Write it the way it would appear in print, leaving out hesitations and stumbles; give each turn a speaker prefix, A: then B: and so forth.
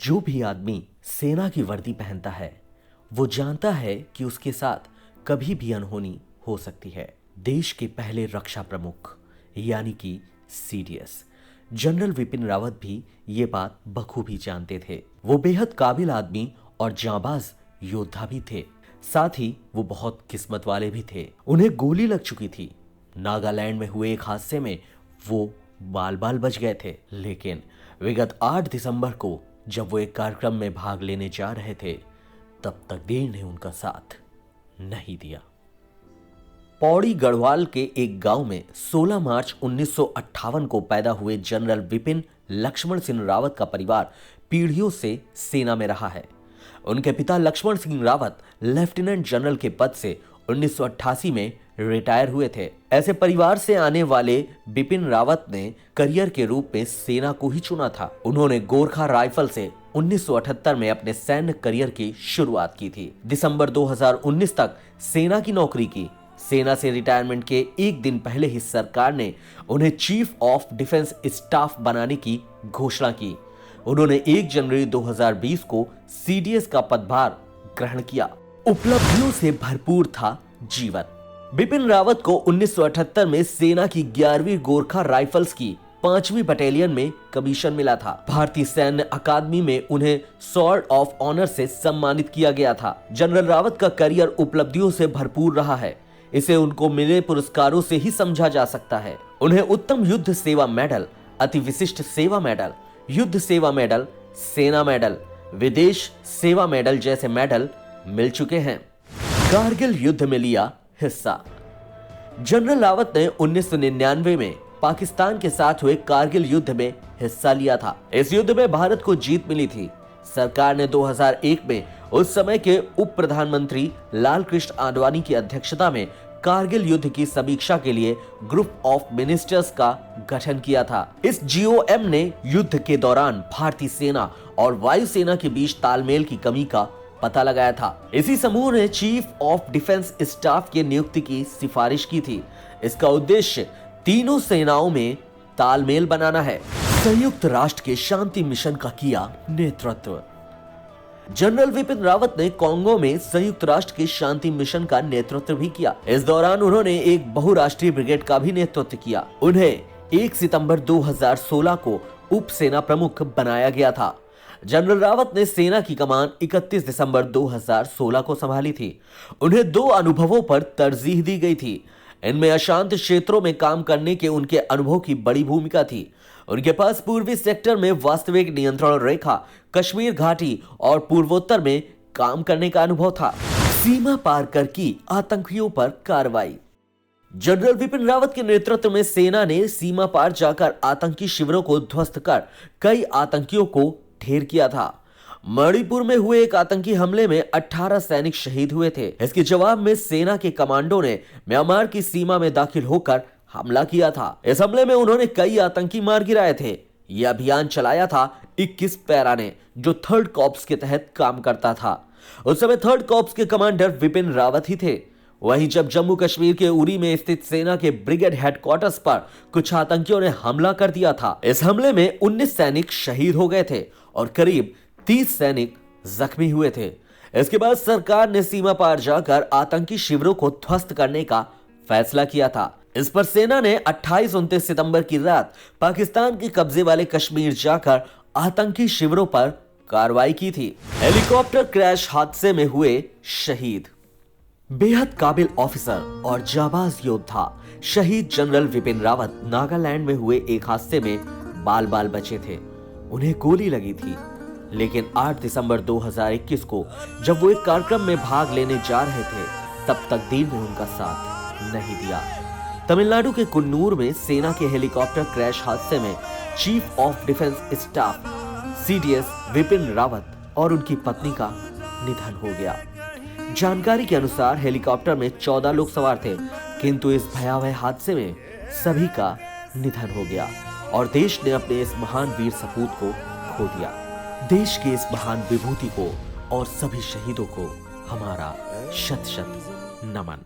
A: जो भी आदमी सेना की वर्दी पहनता है वो जानता है कि उसके साथ कभी भी अनहोनी हो सकती है। देश के पहले रक्षा प्रमुख यानी कि सीडीएस जनरल विपिन रावत भी ये बात बखूबी जानते थे। वो बेहद काबिल आदमी और जांबाज योद्धा भी थे, साथ ही वो बहुत किस्मत वाले भी थे। उन्हें गोली लग चुकी थी। नागालैंड में हुए एक हादसे में वो बाल बाल बच गए थे, लेकिन विगत 8 दिसंबर को जब वो एक कार्यक्रम में भाग लेने जा रहे थे तब तकदीर ने उनका साथ नहीं दिया। पौड़ी गढ़वाल के एक गांव में 16 मार्च 1958 को पैदा हुए जनरल विपिन लक्ष्मण सिंह रावत का परिवार पीढ़ियों से सेना में रहा है। उनके पिता लक्ष्मण सिंह रावत लेफ्टिनेंट जनरल के पद से 1988 में रिटायर हुए थे। ऐसे परिवार से आने वाले बिपिन रावत ने करियर के रूप में सेना को ही चुना था। उन्होंने गोरखा राइफल से 1978 में अपने सैन्य करियर की शुरुआत की थी। दिसंबर 2019 तक सेना की नौकरी की। सेना से रिटायरमेंट के एक दिन पहले ही सरकार ने उन्हें चीफ ऑफ डिफेंस स्टाफ बनाने की घोषणा की। उन्होंने 1 जनवरी 2020 को सीडीएस का पदभार ग्रहण किया। उपलब्धियों से भरपूर था जीवन। बिपिन रावत को 1978 में सेना की 11वीं गोरखा राइफल्स की 5वीं बटालियन में कमीशन मिला था। भारतीय सैन्य अकादमी में उन्हें स्वॉर्ड ऑफ ऑनर से सम्मानित किया गया था। जनरल रावत का करियर उपलब्धियों से भरपूर रहा है। इसे उनको मिले पुरस्कारों से ही समझा जा सकता है। उन्हें उत्तम युद्ध सेवा मेडल, अति विशिष्ट सेवा मेडल, युद्ध सेवा मेडल, सेना मेडल, विदेश सेवा मेडल जैसे मेडल मिल चुके हैं। कारगिल युद्ध में लिया हिस्सा। जनरल रावत ने 1999 में पाकिस्तान के साथ हुए कारगिल युद्ध में हिस्सा लिया था। इस युद्ध में भारत को जीत मिली थी। सरकार ने 2001 में उस समय के उप प्रधानमंत्री लाल कृष्ण आडवाणी की अध्यक्षता में कारगिल युद्ध की समीक्षा के लिए ग्रुप ऑफ मिनिस्टर्स का गठन किया था। इस जीओएम ने युद्ध के दौरान भारतीय सेना और वायुसेना के बीच तालमेल की कमी का पता लगाया था। इसी समूह ने चीफ ऑफ डिफेंस स्टाफ की नियुक्ति की सिफारिश की थी। इसका उद्देश्य तीनों सेनाओं में तालमेल बनाना है। संयुक्त राष्ट्र के शांति मिशन का किया नेतृत्व। जनरल विपिन रावत ने कांगो में संयुक्त राष्ट्र के शांति मिशन का नेतृत्व भी किया। इस दौरान उन्होंने एक बहुराष्ट्रीय ब्रिगेड का भी नेतृत्व किया। उन्हें 1 सितंबर 2016 को उप सेना प्रमुख बनाया गया था। जनरल रावत ने सेना की कमान 31 दिसंबर 2016 को संभाली थी। उन्हें 2 अनुभवों पर तरजीह दी गई थी। इनमें अशांत क्षेत्रों में काम करने के उनके अनुभव की बड़ी भूमिका थी। उनके पास पूर्वी सेक्टर में वास्तविक नियंत्रण रेखा, कश्मीर घाटी और पूर्वोत्तर में काम करने का अनुभव था। सीमा पार कर की आतंकियों पर कार्रवाई। जनरल विपिन रावत के नेतृत्व में सेना ने सीमा पार जाकर आतंकी शिविरों को ध्वस्त कर कई आतंकियों को ढेर किया था। मणिपुर में हुए एक आतंकी हमले में 18 सैनिक शहीद हुए थे। इसके जवाब में सेना के कमांडो ने म्यांमार की सीमा में दाखिल होकर हमला किया था। इस हमले में उन्होंने कई आतंकी मार गिराए थे। यह अभियान चलाया था 21 पैरा ने, जो 3rd कॉर्प्स के तहत काम करता था। उस समय 3rd कॉर्प्स के कमांडर विपिन रावत ही थे। वहीं जब जम्मू कश्मीर के उरी में स्थित सेना के ब्रिगेड हेडक्वार्टर्स पर कुछ आतंकियों ने हमला कर दिया था। इस हमले में 19 सैनिक शहीद हो गए थे और करीब 30 सैनिक जख्मी हुए थे। इसके बाद सरकार ने सीमा पार जाकर आतंकी शिविरों को ध्वस्त करने का फैसला किया था। इस पर सेना ने 28-29 सितंबर की रात पाकिस्तान के कब्जे वाले कश्मीर जाकर आतंकी शिविरों पर कार्रवाई की थी। हेलीकॉप्टर क्रैश हादसे में हुए शहीद। बेहद काबिल ऑफिसर और जाबाज योद्धा शहीद जनरल विपिन रावत नागालैंड में हुए एक हादसे में बाल बाल बचे थे। उन्हें गोली लगी थी, लेकिन 8 दिसंबर 2021 को जब वो एक कार्यक्रम में भाग लेने जा रहे थे तब तकदीर ने उनका साथ नहीं दिया। तमिलनाडु के कुन्नूर में सेना के हेलीकॉप्टर क्रैश हादसे में chief of defence staff CDS Vipin Rawat और उनकी पत्नी का निधन हो गया। जानकारी के अनुसार हेलीकॉप्टर में 14 लोग सवार थे, किंतु इस भयावह हादसे में सभी का निधन हो गया और देश ने अपने इस महान वीर सपूत को खो दिया। देश की इस महान विभूति को और सभी शहीदों को हमारा शत शत नमन।